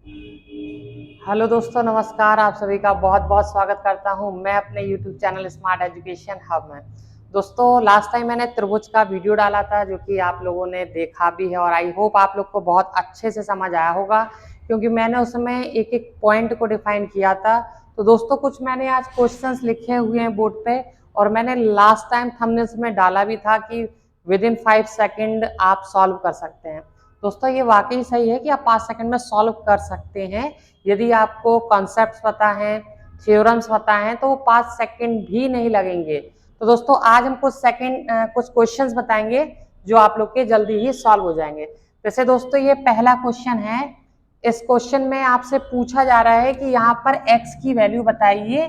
Hello दोस्तों, नमस्कार। आप सभी का बहुत बहुत स्वागत करता हूं मैं अपने YouTube channel smart education hub में। दोस्तों, लास्ट टाइम मैंने त्रिभुज का वीडियो डाला था जो कि आप लोगों ने देखा भी है और आई होप आप लोग को बहुत अच्छे से समझ आया होगा, क्योंकि मैंने उसमें एक एक पॉइंट को डिफाइन किया था। तो दोस्तों, कुछ मैंने आज क्वेश्चंस लिखे हुए हैं बोर्ड पे और मैंने लास्ट टाइम थंबनेल्स में डाला भी था कि विद इन 5 सेकेंड आप सॉल्व कर सकते हैं। दोस्तों, ये वाकई सही है कि आप 5 सेकंड में सॉल्व कर सकते हैं यदि आपको कॉन्सेप्ट्स पता हैं, थ्योरम्स पता हैं, तो वो 5 सेकंड भी नहीं लगेंगे। तो दोस्तों, आज हम कुछ क्वेश्चंस बताएंगे जो आप लोग के जल्दी ही सॉल्व हो जाएंगे। वैसे दोस्तों, ये पहला क्वेश्चन है। इस क्वेश्चन में आपसे पूछा जा रहा है कि यहाँ पर x की वैल्यू बताइए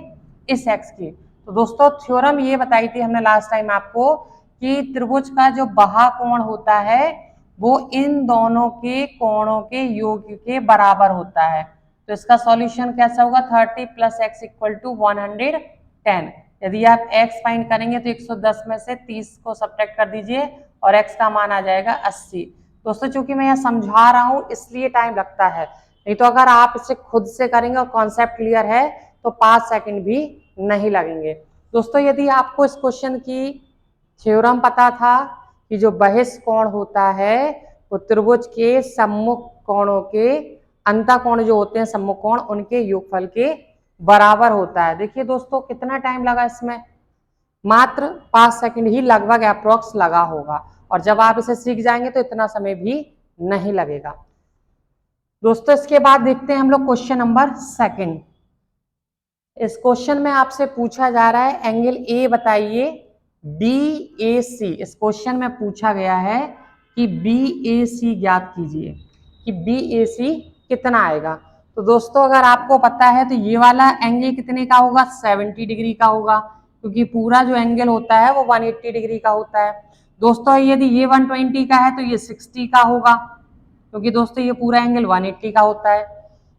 इस x की। तो दोस्तों, थ्योरम ये बताई थी हमने लास्ट टाइम आपको कि त्रिभुज का जो बाहा कोण होता है वो इन दोनों के कोणों के योग के बराबर होता है। तो इसका सॉल्यूशन कैसा होगा? 30 प्लस एक्स इक्वल टू 110। यदि आप x फाइंड करेंगे तो 110 में से 30 को सब्ट्रैक्ट कर दीजिए और x का मान आ जाएगा 80। दोस्तों, चूंकि मैं यहाँ समझा रहा हूँ इसलिए टाइम लगता है, नहीं तो अगर आप इसे खुद से करेंगे और कॉन्सेप्ट क्लियर है तो 5 सेकंड भी नहीं लगेंगे। दोस्तों, यदि आपको इस क्वेश्चन की थ्योरम पता था कि जो बहिष कोण होता है वो त्रिभुज के सम्मुख कोणों के अंतःकोण जो होते हैं सम्मुख कोण उनके योगफल के बराबर होता है। देखिए दोस्तों, कितना टाइम लगा इसमें? मात्र 5 सेकंड ही लगभग अप्रोक्स लगा होगा, और जब आप इसे सीख जाएंगे तो इतना समय भी नहीं लगेगा। दोस्तों, इसके बाद देखते हैं हम लोग क्वेश्चन नंबर सेकंड। इस क्वेश्चन में आपसे पूछा जा रहा है एंगल ए बताइए BAC। इस क्वेश्चन में पूछा गया है कि BAC ज्ञात कीजिए कि BAC कितना आएगा। तो दोस्तों, अगर आपको पता है तो ये वाला एंगल कितने का होगा? 70 डिग्री का होगा, क्योंकि पूरा जो एंगल होता है वो 180 डिग्री का होता है। दोस्तों, यदि ये 120 का है तो ये 60 का होगा, क्योंकि दोस्तों ये पूरा एंगल 180 का होता है।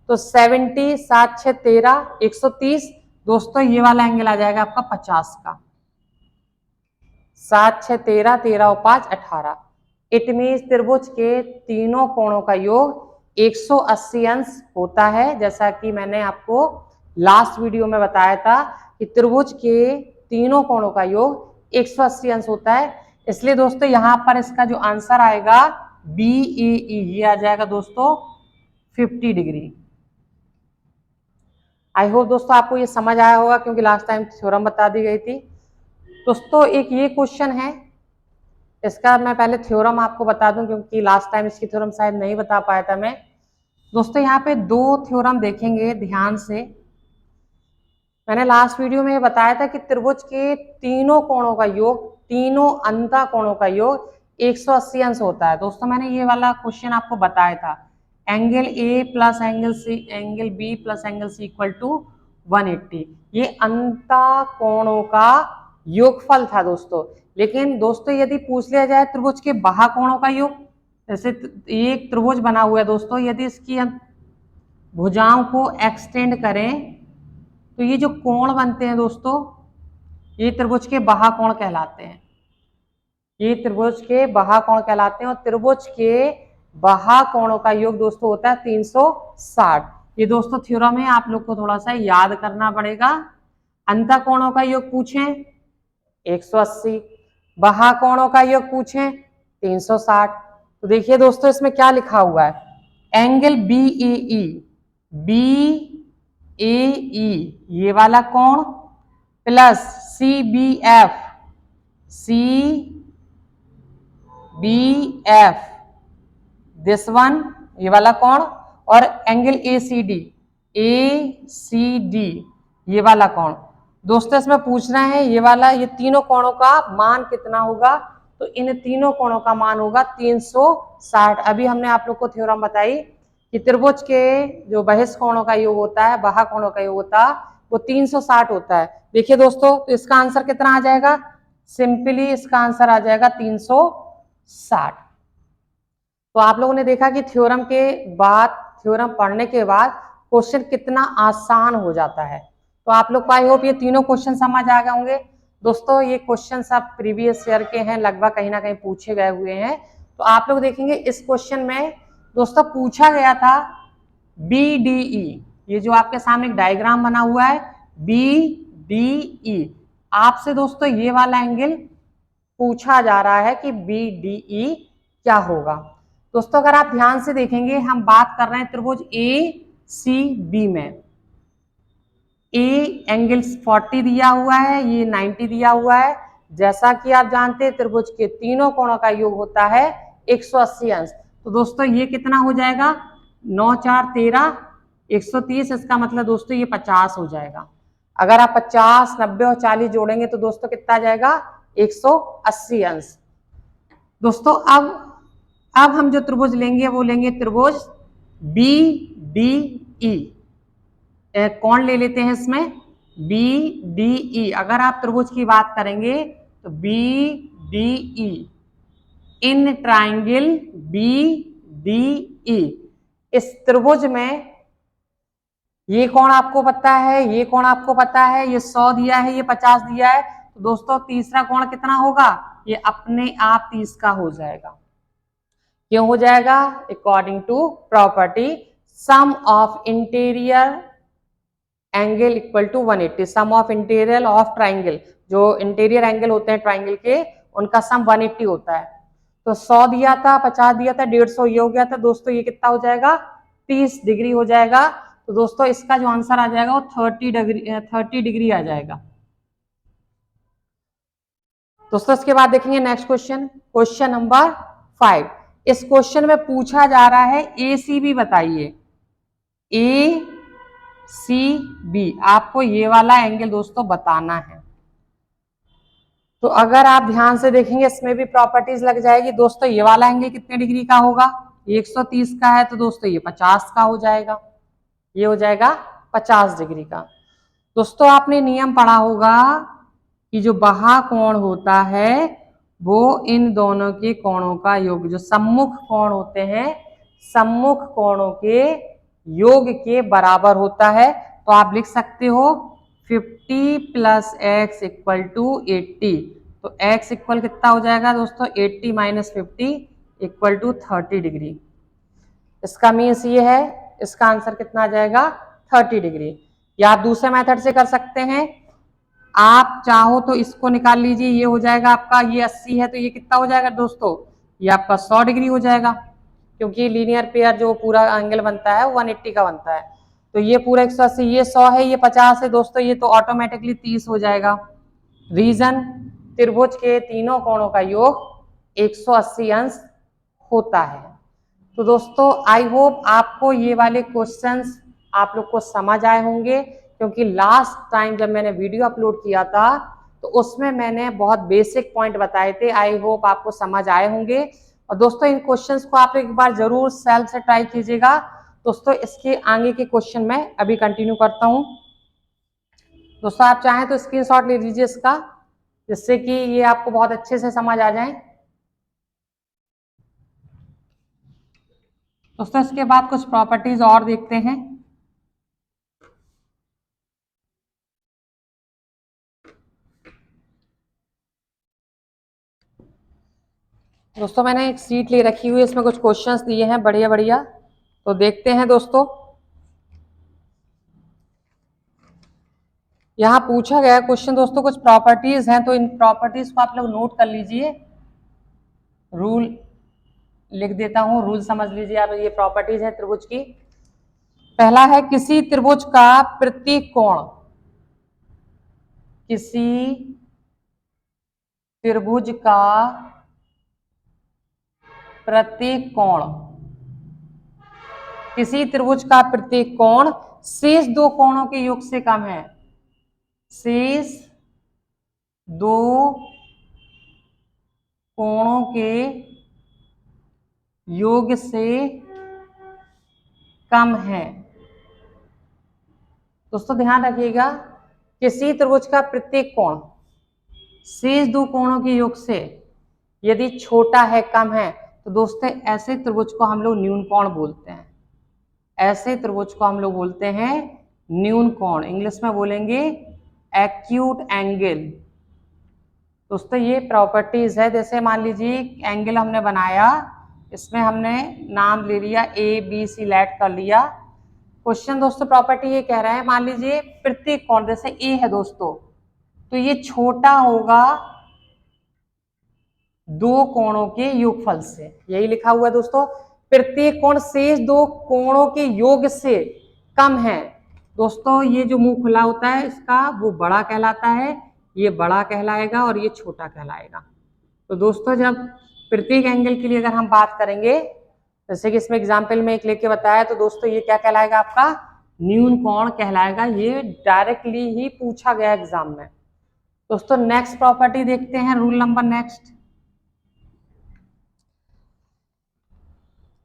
तो 70 7 6 13 130। दोस्तों, ये वाला एंगल आ जाएगा आपका 50 का। 7 6 13 13 और 5 18। इट मीन्स त्रिभुज के तीनों कोणों का योग 180 अंश होता है। जैसा कि मैंने आपको लास्ट वीडियो में बताया था कि त्रिभुज के तीनों कोणों का योग 180 अंश होता है। इसलिए दोस्तों, यहां पर इसका जो आंसर आएगा BAE, ये आ जाएगा दोस्तों 50 डिग्री। आई होप दोस्तों आपको ये समझ आया होगा, क्योंकि लास्ट टाइम थ्योरम बता दी गई थी। दोस्तों, एक ये क्वेश्चन है, इसका मैं पहले थ्योरम आपको बता दूं क्योंकि लास्ट टाइम इसकी थ्योरम शायद नहीं बता पाया था मैं। दोस्तों, यहाँ पे 2 थ्योरम देखेंगे ध्यान से। मैंने लास्ट वीडियो में बताया था कि त्रिभुज के तीनों कोणों का योग, तीनों अंतः कोणों का योग 180 अंश होता है। दोस्तों, मैंने ये वाला क्वेश्चन आपको बताया था, angle A plus angle C, angle B plus angle C equal to 180। ये अंतः कोणों का योगफल था दोस्तों। लेकिन दोस्तों, यदि पूछ लिया जाए त्रिभुज के बाह्य कोणों का योग, जैसे ये एक त्रिभुज बना हुआ है दोस्तों, यदि इसकी हम भुजाओं को एक्सटेंड करें तो ये जो कोण बनते हैं दोस्तों, ये त्रिभुज के बाह्य कोण कहलाते हैं। ये त्रिभुज के बाह्य कोण कहलाते हैं और त्रिभुज के बाह्य कोणों का योग दोस्तों होता है 360। ये दोस्तों थ्योरम है, आप लोग को थोड़ा सा याद करना पड़ेगा। अंतः कोणों का योग पूछें 180, बाह्य कोणों का योग पूछें 360। तो देखिए दोस्तों, इसमें क्या लिखा हुआ है? एंगल BAE, BAE ये वाला कोण plus CBF, CBF this one ये वाला कोण, और एंगल ACD, ACD ये वाला कोण। दोस्तों, इसमें पूछना है ये वाला, ये तीनों कोणों का मान कितना होगा? तो इन तीनों कोणों का मान होगा 360। अभी हमने आप लोग को थ्योरम बताई कि त्रिभुज के जो बहिष कोणों का योग होता है, बाह्य कोणों का योग होता है, वो 360 होता है। देखिए दोस्तों, तो इसका आंसर कितना आ जाएगा? सिंपली इसका आंसर आ जाएगा 360। तो आप लोगों ने देखा कि थ्योरम के बाद, थ्योरम पढ़ने के बाद क्वेश्चन कितना आसान हो जाता है। तो आप लोग को आई होप ये तीनों क्वेश्चन समझ आ गए होंगे। दोस्तों, ये क्वेश्चन सब प्रीवियस ईयर के हैं, लगभग कहीं ना कहीं पूछे गए हुए हैं। तो आप लोग देखेंगे इस क्वेश्चन में दोस्तों पूछा गया था BDE, ये जो आपके सामने एक डायग्राम बना हुआ है BDE, आपसे दोस्तों ये वाला एंगल पूछा जा रहा है कि BDE क्या होगा। दोस्तों अगर आप ध्यान से देखेंगे, हम बात कर रहे हैं त्रिभुज ACB में। ए एंगल 40 दिया हुआ है, ये 90 दिया हुआ है। जैसा कि आप जानते हैं त्रिभुज के तीनों कोणों का योग होता है 180 अंश। तो दोस्तों ये कितना हो जाएगा, 9 4 13 130, इसका मतलब दोस्तों ये 50 हो जाएगा। अगर आप 50, 90 और 40 जोड़ेंगे तो दोस्तों कितना आ जाएगा, 180 अंश। दोस्तों अब हम जो त्रिभुज लेंगे वो लेंगे त्रिभुज BDE। कौन ले लेते हैं इसमें, BDE। अगर आप त्रिभुज की बात करेंगे तो BDE, इन ट्राइंगल BDE, इस त्रिभुज में ये कोण आपको पता है, ये कोण आपको पता है, ये 100 दिया है, ये 50 दिया है। तो दोस्तों तीसरा कोण कितना होगा, ये अपने आप 30 का हो जाएगा। क्यों हो जाएगा, according to property sum of interior angle equal to 180, sum of interior of triangle, जो इंटीरियर एंगल होते हैं ट्राइंगल के, उनका सम 180 होता है। तो 100 दिया था, 50 दिया था, 150 ये हो गया था दोस्तों, ये कितना हो जाएगा, 30 डिग्री हो जाएगा। तो दोस्तों इसका जो आंसर आ जाएगा वो 30 डिग्री आ जाएगा। दोस्तों इसके बाद देखेंगे नेक्स्ट क्वेश्चन, क्वेश्चन नंबर 5। इस क्वेश्चन में पूछा जा रहा है ACB बताइए, ACB, आपको ये वाला एंगल दोस्तों बताना है। तो अगर आप ध्यान से देखेंगे इसमें भी प्रॉपर्टीज लग जाएगी। दोस्तों ये वाला एंगल कितने डिग्री का होगा, 130 का है, तो दोस्तों ये 50 का हो जाएगा, ये हो जाएगा 50 डिग्री का। दोस्तों आपने नियम पढ़ा होगा कि जो बाह्य कोण होता है वो इन दोनों के कोणों का योग, जो सम्मुख कोण होते हैं, सम्मुख कोणों के योग के बराबर होता है। तो आप लिख सकते हो 50 + x = 80। तो x इक्वल कितना हो जाएगा दोस्तों, 80 - 50 = 30 डिग्री। इसका मीन्स ये है, इसका आंसर कितना आ जाएगा, 30 डिग्री। या आप दूसरे मेथड से कर सकते हैं, आप चाहो तो इसको निकाल लीजिए, ये हो जाएगा आपका, ये 80 है तो ये कितना हो जाएगा दोस्तों, ये आपका 100 डिग्री हो जाएगा, क्योंकि लीनियर पेयर जो पूरा एंगल बनता है वो 180 का बनता है। तो ये पूरा 180, ये 100 है, ये 50 है दोस्तों, ये तो ऑटोमेटिकली 30 हो जाएगा। रीजन, त्रिभुज के तीनों कोणों का योग 180 अंश होता है। तो दोस्तों आई होप आपको ये वाले क्वेश्चंस आप लोग को समझ आए होंगे, क्योंकि लास्ट टाइम जब मैंने वीडियो अपलोड किया था तो उसमें मैंने बहुत बेसिक पॉइंट बताए थे। आई होप आपको समझ आए होंगे। और दोस्तों इन क्वेश्चंस को आप एक बार जरूर सेल्फ से ट्राई कीजिएगा। दोस्तों इसके आगे के क्वेश्चन मैं अभी कंटिन्यू करता हूं। दोस्तों आप चाहें तो स्क्रीनशॉट ले लीजिए इसका, जिससे कि ये आपको बहुत अच्छे से समझ आ जाए। दोस्तों इसके बाद कुछ प्रॉपर्टीज और देखते हैं। दोस्तों मैंने एक सीट ले रखी हुई है, इसमें कुछ क्वेश्चंस दिए हैं बढ़िया बढ़िया, तो देखते हैं। दोस्तों यहाँ पूछा गया क्वेश्चन, दोस्तों कुछ प्रॉपर्टीज हैं, तो इन प्रॉपर्टीज को आप लोग नोट कर लीजिए। रूल लिख देता हूं, रूल समझ लीजिए आप। ये प्रॉपर्टीज है त्रिभुज की। पहला है, किसी त्रिभुज का प्रत्येक कोण, किसी त्रिभुज का प्रत्येक कोण, किसी त्रिभुज का प्रत्येक कोण शेष दो कोणों के योग से कम है, शेष दो कोणों के योग से कम है। दोस्तों ध्यान रखिएगा, किसी त्रिभुज का प्रत्येक कोण शेष दो कोणों के योग से यदि छोटा है, कम है, तो दोस्तों ऐसे त्रिभुज को हम लोग न्यून कोण बोलते हैं। ऐसे त्रिभुज को हम लोग बोलते हैं न्यून कोण, इंग्लिश में बोलेंगे एक्यूट एंगल। दोस्तों ये प्रॉपर्टीज है। जैसे मान लीजिए एंगल हमने बनाया, इसमें हमने नाम ले लिया A B C लेट कर लिया, क्वेश्चन दोस्तों प्रॉपर्टी ये कह रहा है, मान लीजिए प्रत्येक कोण, जैसे ए है दोस्तों, तो ये छोटा होगा दो कोणों के योगफल से, यही लिखा हुआ है दोस्तों। प्रत्येक कोण शेष दो कोणों के योग से कम है। दोस्तों ये जो मुंह खुला होता है इसका वो बड़ा कहलाता है, ये बड़ा कहलाएगा और ये छोटा कहलाएगा। तो दोस्तों जब प्रत्येक एंगल के लिए अगर हम बात करेंगे, जैसे कि इसमें एग्जाम्पल में एक लेके बताया, तो दोस्तों ये क्या कहलाएगा, आपका न्यून कोण कहलाएगा। ये डायरेक्टली ही पूछा गया एग्जाम में। दोस्तों नेक्स्ट प्रॉपर्टी देखते हैं, रूल नंबर नेक्स्ट।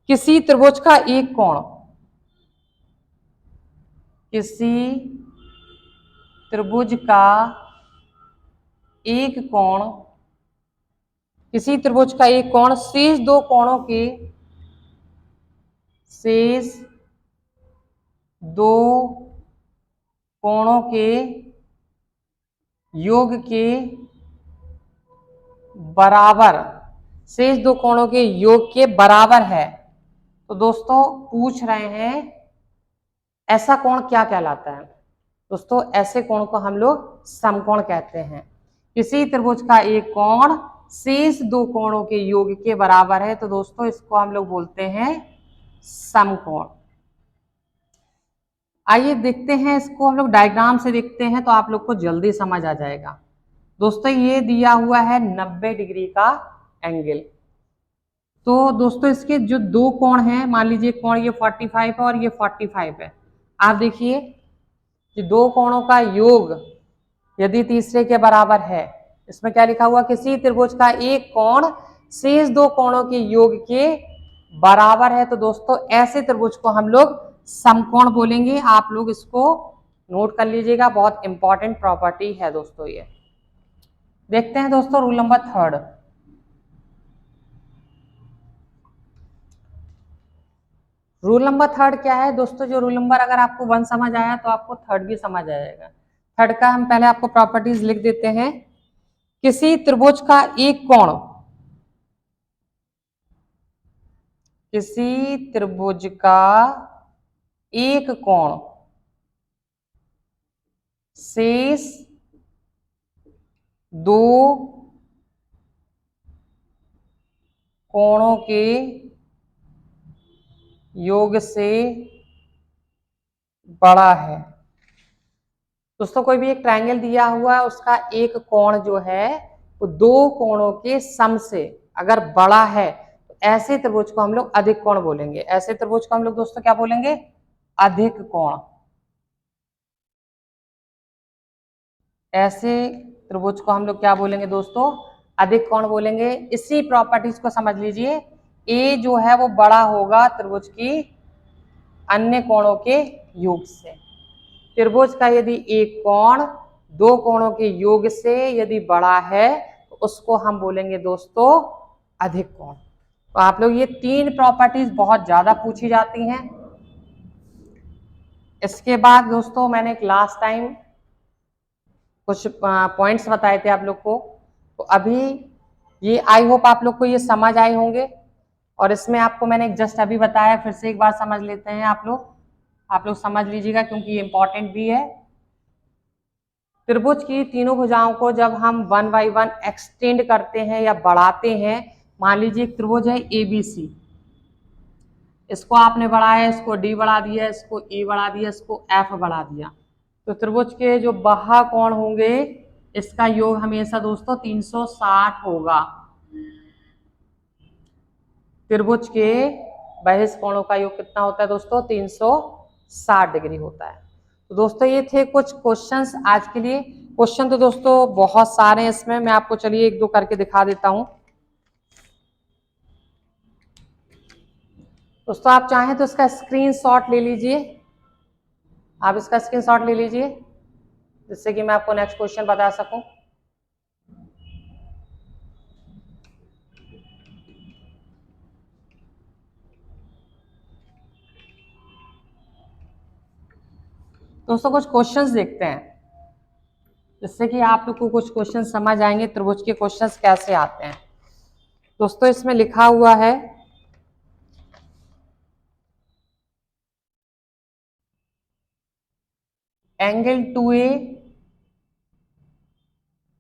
किसी त्रिभुज का एक कोण, किसी त्रिभुज का एक कोण, किसी त्रिभुज का एक कोण शेष दो कोणों के, शेष दो कोणों के योग के बराबर, शेष दो कोणों के योग के बराबर है। तो दोस्तों पूछ रहे हैं ऐसा कोण क्या कहलाता है। दोस्तों ऐसे कोण को हम लोग समकोण कहते हैं। किसी त्रिभुज का एक कोण शेष दो कोणों के योग के बराबर है, तो दोस्तों इसको हम लोग बोलते हैं समकोण। आइए देखते हैं इसको हम लोग डायग्राम से देखते हैं, तो आप लोग को जल्दी समझ आ जाएगा। दोस्तों ये दिया हुआ है 90 डिग्री का एंगल। तो दोस्तों इसके जो दो कोण हैं, मान लीजिए कोण ये 45 है और ये 45 है। आप देखिए कि दो कोणों का योग यदि तीसरे के बराबर है, इसमें क्या लिखा हुआ, किसी त्रिभुज का एक कोण शेष दो कोणों के योग के बराबर है, तो दोस्तों ऐसे त्रिभुज को हम लोग समकोण बोलेंगे। आप लोग इसको नोट कर लीजिएगा, बहुत इंपॉर्टेंट प्रॉपर्टी है दोस्तों ये। देखते हैं दोस्तों rule number third. Rule number third क्या है दोस्तों, जो रूल नंबर अगर आपको 1 समझ आया तो आपको थर्ड भी समझ आएगा। थर्ड का हम पहले आपको प्रॉपर्टीज लिख देते हैं। किसी त्रिभुज का एक कोण, किसी त्रिभुज का एक कोण शेष दो कोणों के योग से बड़ा है। दोस्तों कोई भी एक ट्रायंगल दिया हुआ है, उसका एक कोण जो है वो दो कोणों के सम से अगर बड़ा है, तो ऐसे त्रिभुज को हम लोग अधिक कोण बोलेंगे। ऐसे त्रिभुज को हम लोग दोस्तों क्या बोलेंगे, अधिक कोण। ऐसे त्रिभुज को हम लोग क्या बोलेंगे दोस्तों, अधिक कोण बोलेंगे। इसी प्रॉपर्टीज को समझ लीजिए, ए जो है वो बड़ा होगा त्रिभुज की अन्य कोणों के योग से। त्रिभुज का यदि एक कोण दो कोणों के योग से यदि बड़ा है, तो उसको हम बोलेंगे दोस्तों अधिक कोण। तो आप लोग ये तीन प्रॉपर्टीज बहुत ज्यादा पूछी जाती हैं। इसके बाद दोस्तों मैंने एक लास्ट टाइम कुछ पॉइंट्स बताए थे आप लोग को, तो अभी ये आई होप आप लोग को ये समझ आए होंगे। और इसमें आपको मैंने जस्ट अभी बताया, फिर से एक बार समझ लेते हैं। आप लोग समझ लीजिएगा क्योंकि ये इंपॉर्टेंट भी है। त्रिभुज की तीनों भुजाओं को जब हम 1 बाई 1 एक्सटेंड करते हैं या बढ़ाते हैं, मान लीजिए एक त्रिभुज है ABC, इसको आपने बढ़ाया, इसको D बढ़ा दिया, इसको E बढ़ा दिया, इसको F बढ़ा दिया, तो त्रिभुज के जो बाह्य कोण होंगे इसका योग हमेशा दोस्तों 360 होगा। त्रिभुज के बहिष कोणों का योग कितना होता है दोस्तों, 360 डिग्री होता है। तो दोस्तों ये थे कुछ क्वेश्चंस आज के लिए। क्वेश्चन तो दोस्तों बहुत सारे हैं इसमें, मैं आपको चलिए एक दो करके दिखा देता हूं। दोस्तों आप चाहें तो इसका स्क्रीनशॉट ले लीजिए, आप इसका स्क्रीनशॉट ले लीजिए जिससे कि मैं आपको नेक्स्ट क्वेश्चन बता सकूं। दोस्तों कुछ क्वेश्चंस देखते हैं जिससे कि आप लोग को कुछ क्वेश्चन समझ आएंगे त्रिभुज के क्वेश्चंस कैसे आते हैं। दोस्तों इसमें लिखा हुआ है angle 2A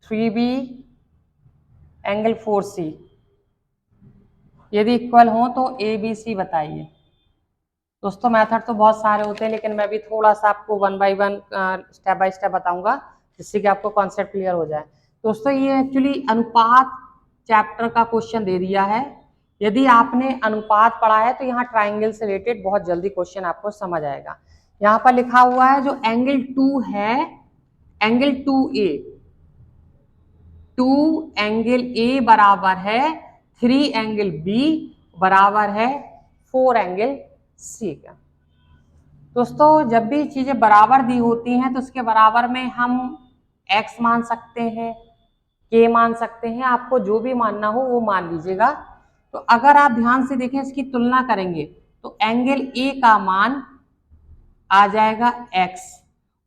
3B angle 4C यदि इक्वल हो तो ABC बताइए। दोस्तों मेथड तो बहुत सारे होते हैं, लेकिन मैं भी थोड़ा सा आपको one by one step by step बताऊंगा, जिससे कि आपको कॉन्सेप्ट क्लियर हो जाए। दोस्तों ये एक्चुअली अनुपात चैप्टर का क्वेश्चन दे दिया है। यदि आपने अनुपात पढ़ा है तो यहाँ ट्राइंगल से रिलेटेड बहुत जल्दी क्वेश्चन आपको समझ आएगा। यहाँ पर लिखा हुआ है जो एंगल 2 है, एंगल 2A, 2 एंगल A बराबर है 3 एंगल B बराबर है 4 एंगल C का। दोस्तों जब भी चीजें बराबर दी होती हैं तो उसके बराबर में हम x मान सकते हैं, k मान सकते हैं, आपको जो भी मानना हो वो मान लीजिएगा। तो अगर आप ध्यान से देखें, इसकी तुलना करेंगे तो एंगल A का मान आ जाएगा x,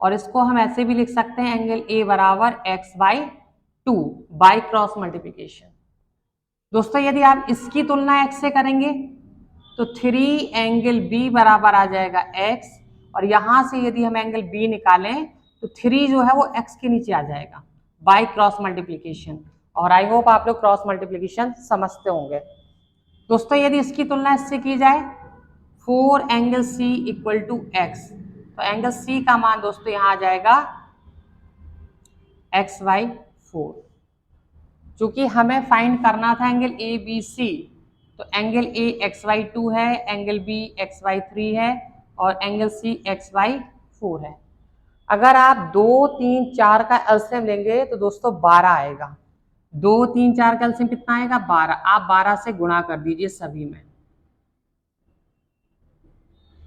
और इसको हम ऐसे भी लिख सकते हैं एंगल A बराबर x/2 बाय क्रॉस मल्टीप्लिकेशन। दोस्तों यदि आप इसकी तुलना x से करेंगे तो 3 एंगल B बराबर आ जाएगा x, और यहां से यदि हम एंगल B निकालें तो 3 जो है वो x के नीचे आ जाएगा बाय क्रॉस मल्टीप्लिकेशन। और आई होप आप लोग क्रॉस मल्टीप्लिकेशन समझते होंगे। दोस्तों यदि इसकी तुलना इससे की जाए 4 angle C equal to x, तो एंगल C का मान दोस्तों यहां आ जाएगा x/4। चूंकि हमें फाइंड करना था एंगल ABC, तो एंगल A x/2 है, एंगल B x/3 है और एंगल C x/4 है। अगर आप 2, 3, 4 का एलसीएम लेंगे तो दोस्तों 12 आएगा। 2, 3, 4 का एलसीएम कितना आएगा? 12। आप 12 से गुणा कर दीजिए सभी में।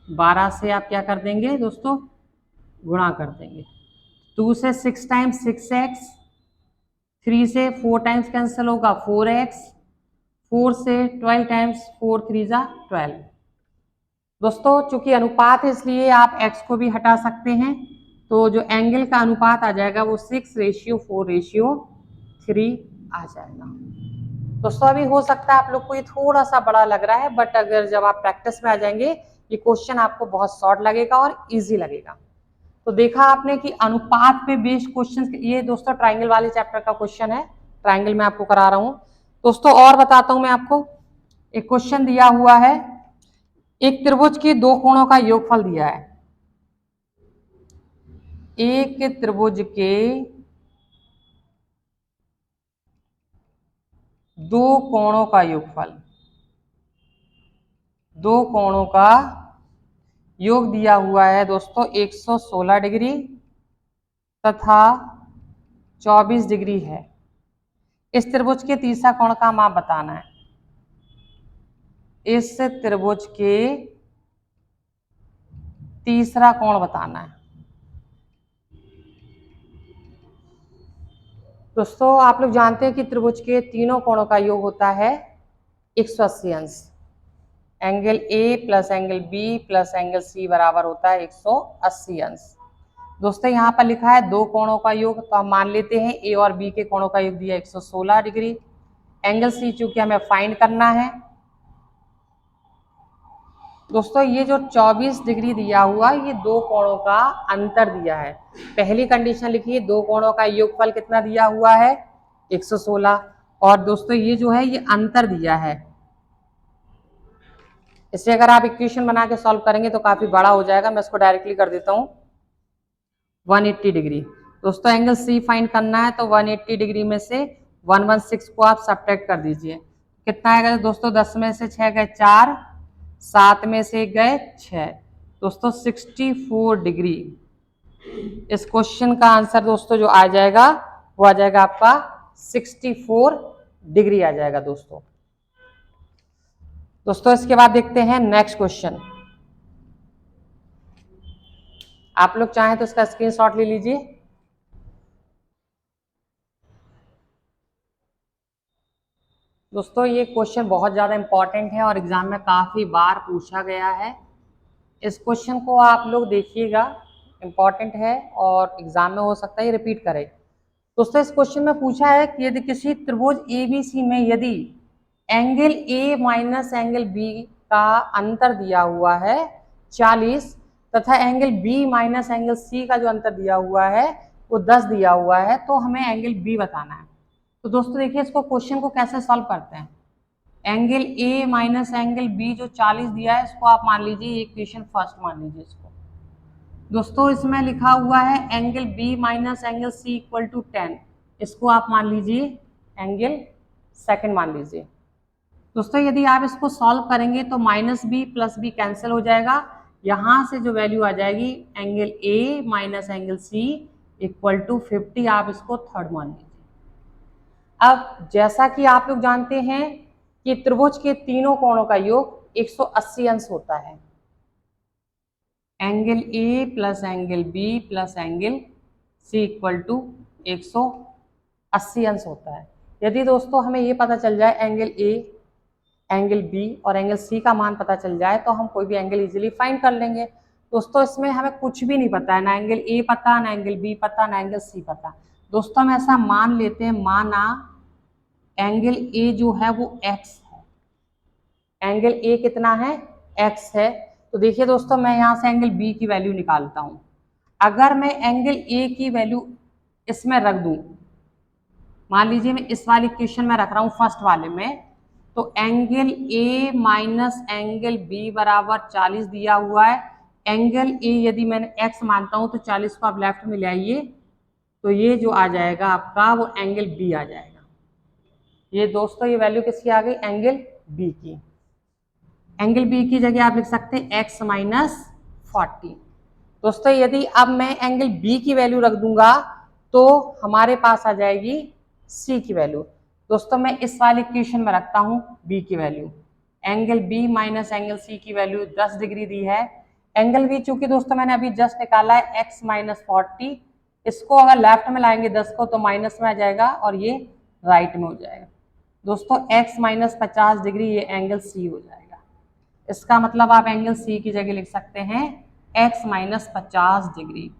12 से आप क्या कर देंगे दोस्तों? गुणा कर देंगे। 2 से 6 टाइम्स 6x, 3 से 4 टाइम्स कैंसिल होगा 4x, 4 से 12 टाइम्स 4 3 जा 12। दोस्तों चूंकि अनुपात है इसलिए आप x को भी हटा सकते हैं, तो जो एंगल का अनुपात आ जाएगा वो 6:4:3 आ जाएगा। दोस्तों अभी हो सकता है आप लोग को ये थोड़ा सा बड़ा लग रहा है, बट अगर जब आप प्रैक्टिस में आ जाएंगे ये क्वेश्चन आपको बहुत शॉर्ट लगेगा और इजी लगेगा। तो देखा आपने कि अनुपात पे बेस्ड क्वेश्चन, ये दोस्तों ट्राइंगल वाले चैप्टर का क्वेश्चन है, ट्राइंगल में आपको करा रहा हूं। दोस्तों और बताता हूं मैं आपको, एक क्वेश्चन दिया हुआ है, एक त्रिभुज के दो कोणों का योगफल दिया है। एक त्रिभुज के दो कोणों का योगफल, दो कोणों का योग दिया हुआ है दोस्तों 116 डिग्री तथा 24 डिग्री है। इस त्रिभुज के तीसरा कोण का माप बताना है। इस त्रिभुज के तीसरा कोण बताना है। दोस्तों आप लोग जानते हैं कि त्रिभुज के तीनों कोणों का योग होता है 180 अंश। Angle A plus angle B plus angle C बराबर होता है 180 अंश। दोस्तों यहाँ पर लिखा है दो कोणों का योग, तो हम मान लेते हैं A और B के कोणों का योग दिया 116 डिग्री। एंगल C चूंकि हमें फाइंड करना है, दोस्तों ये जो 24 डिग्री दिया हुआ ये दो कोणों का अंतर दिया है। पहली कंडीशन लिखिए, दो कोणों का योगफल कितना दिया हुआ है? 116। और दोस्तों ये जो है ये अंतर दिया है, इससे अगर आप इक्वेशन बना के सॉल्व करेंगे तो काफी बड़ा हो जाएगा। मैं इसको डायरेक्टली कर देता हूँ 180 डिग्री। दोस्तों एंगल C फाइंड करना है, तो 180 डिग्री में से 116 को आप सब्ट्रैक्ट कर दीजिए, कितना आएगा दोस्तों? 10 में से 6 गए 4, 7 में से गए 6, दोस्तों 64 डिग्री। इस क्वेश्चन का आंसर दोस्तों जो आ जाएगा वो आ जाएगा आपका 64 डिग्री आ जाएगा दोस्तों। दोस्तों इसके बाद देखते हैं नेक्स्ट क्वेश्चन। आप लोग चाहें तो इसका स्क्रीनशॉट ले लीजिए। दोस्तों ये क्वेश्चन बहुत ज़्यादा इंपॉर्टेंट है और एग्जाम में काफ़ी बार पूछा गया है। इस क्वेश्चन को आप लोग देखिएगा, इंपॉर्टेंट है और एग्जाम में हो सकता है ये रिपीट करे। दोस्तों इस क्वेश्चन में पूछा है कि यदि किसी त्रिभुज ABC में यदि angle A minus angle B का अंतर दिया हुआ है 40 तथा angle B minus angle C का जो अंतर दिया हुआ है वो 10 दिया हुआ है, तो हमें एंगल बी बताना है। तो दोस्तों देखिए इसको क्वेश्चन को कैसे सॉल्व करते हैं। Angle A minus angle B जो 40 दिया है इसको आप मान लीजिए इक्वेशन फर्स्ट मान लीजिए इसको। दोस्तों इसमें लिखा हुआ है angle B minus angle C equal to 10, इसको आप मान लीजिए एंगल सेकंड मान लीजिए। दोस्तों यदि आप इसको सॉल्व करेंगे तो minus B plus B cancel हो जाएगा, यहाँ से जो वैल्यू आ जाएगी angle A minus angle C equal to 50, आप इसको थर्ड मान लीजिए। अब जैसा कि आप लोग जानते हैं कि त्रिभुज के तीनों कोणों का योग 180 अंश होता है। Angle A plus angle B plus angle C equal to 180 अंश होता है। यदि दोस्तों हमें ये पता चल जाए एंगल ए, एंगल बी और एंगल सी का मान पता चल जाए तो हम कोई भी एंगल इजीली फाइंड कर लेंगे। दोस्तों इसमें हमें कुछ भी नहीं पता है, ना एंगल ए पता, ना एंगल बी पता, ना एंगल सी पता। दोस्तों हम ऐसा मान लेते हैं, माना एंगल ए जो है वो एक्स है, एंगल ए कितना है एक्स है। तो देखिए दोस्तों मैं यहाँ से एंगल बी की वैल्यू निकालता हूँ। अगर मैं एंगल ए की वैल्यू इसमें रख दूँ, मान लीजिए मैं इस वाले इक्वेशन में रख रहा हूँ फर्स्ट वाले में, तो angle A minus angle B बराबर 40 दिया हुआ है। एंगल ए यदि मैंने एक्स मानता हूँ तो 40 को आप लेफ्ट में ले आइए, तो ये जो आ जाएगा आपका वो एंगल बी आ जाएगा। ये दोस्तों ये वैल्यू किसकी आ गई, एंगल बी की। एंगल बी की जगह आप लिख सकते हैं एक्स माइनस 40। दोस्तों यदि अब मैं एंगल बी की वैल्यू रख दूंगा तो हमारे पास आ जाएगी सी की वैल्यू। दोस्तों मैं इस वाले इक्वेशन में रखता हूं बी की value, angle B minus angle C की वैल्यू 10 डिग्री दी है। एंगल बी चूंकि दोस्तों मैंने अभी जस्ट निकाला है एक्स माइनस 40, इसको अगर लेफ्ट में लाएंगे 10 को तो माइनस में आ जाएगा और ये राइट में हो जाएगा। दोस्तों एक्स माइनस 50 डिग्री ये एंगल सी हो जाएगा। इसका मतलब आप एंगल सी की जगह लिख सकते हैं एक्स माइनस 50 डिग्री।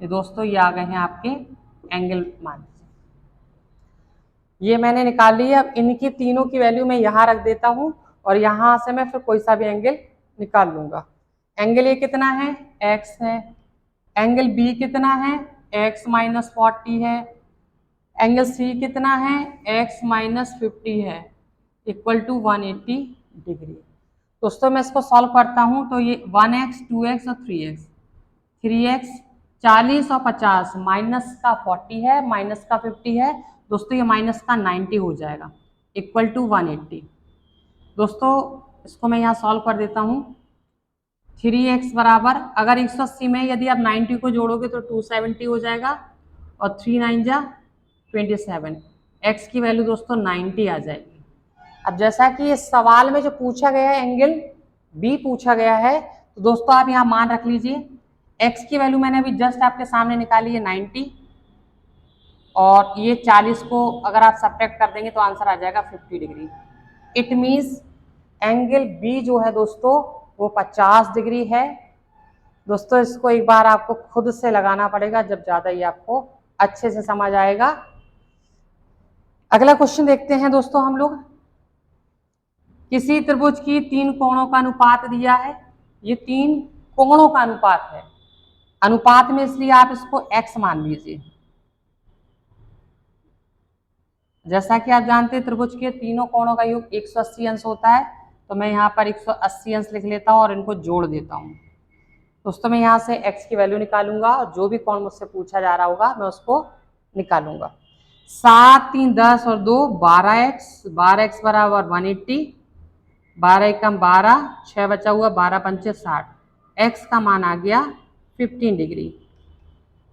ये दोस्तों ये आ गए हैं आपके एंगल मान। ये मैंने निकाल ली है। अब इनकी तीनों की वैल्यू मैं यहाँ रख देता हूँ और यहाँ से मैं फिर कोई सा भी एंगल निकाल लूंगा। एंगल ए कितना है एक्स है, एंगल बी कितना है एक्स माइनस 40 है, एंगल सी कितना है एक्स माइनस 50 है, इक्वल टू 180 डिग्री। दोस्तों मैं इसको सॉल्व करता हूँ तो ये 1x 2x और 3x, 3x 40 और 50 माइनस का 40 है, माइनस का 50 है। दोस्तों ये माइनस का 90 हो जाएगा, इक्वल टू 180। दोस्तों इसको मैं यहाँ सॉल्व कर देता हूँ। 3x बराबर, अगर 180 में यदि आप 90 को जोड़ोगे तो 270 हो जाएगा और 3 9 जा 27। x की वैल्यू दोस्तों 90 आ जाएगी। अब जैसा कि इस सवाल में जो पूछा गया है एंगल बी पूछा गया है, तो दोस्तों आप यहाँ मान रख लीजिए x की वैल्यू मैंने अभी जस्ट आपके सामने निकाली है 90, और ये 40 को अगर आप सब्ट्रैक्ट कर देंगे तो आंसर आ जाएगा 50 degree. It means angle B जो है दोस्तों वो 50 डिग्री है। दोस्तों इसको एक बार आपको खुद से लगाना पड़ेगा, जब ज़्यादा ये आपको अच्छे से समझ आएगा। अगला क्वेश्चन देखते हैं दोस्तों हम लोग। किसी त्रिभुज की 3 कोणों का अनुपात दिया है। ये 3 कोणों का अनुपात है, अनुपात में इसलिए आप इसको x मान लीजिए। जैसा कि आप जानते हैं त्रिभुज के तीनों कोणों का योग 180 अंश होता है, तो मैं यहाँ पर 180 अंश लिख लेता हूँ और इनको जोड़ देता हूँ। दोस्तों मैं यहाँ से x की वैल्यू निकालूंगा और जो भी कोण मुझसे पूछा जा रहा होगा मैं उसको निकालूंगा। 7 3 10 और 2 12x, 12x बराबर 180, 12 एकम 12, 6 बचा हुआ 12 पंचे 60, x का मान आ गया 15 डिग्री।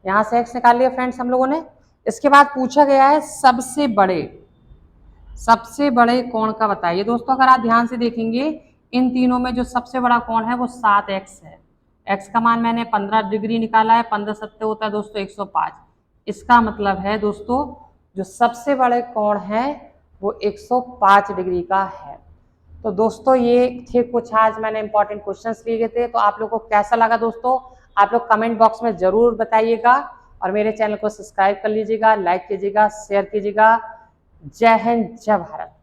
यहाँ से x निकाल लिया फ्रेंड्स हम लोगों ने। इसके बाद पूछा गया है सबसे बड़े कोण का बताइए। दोस्तों अगर आप ध्यान से देखेंगे इन तीनों में जो सबसे बड़ा कोण है वो 7x है। x का मान मैंने 15 डिग्री निकाला है, 15 सत्ते होता है दोस्तों 105। इसका मतलब है दोस्तों जो सबसे बड़े कोण है वो 105 डिग्री का है। तो दोस्तों ये थे कुछ आज मैंने इंपॉर्टेंट क्वेश्चंस लिए थे। तो आप लोगों को कैसा लगा दोस्तों, आप लोग कमेंट बॉक्स में जरूर बताइएगा और मेरे चैनल को सब्सक्राइब कर लीजिएगा, लाइक कीजिएगा, शेयर कीजिएगा। जय हिंद, जय भारत।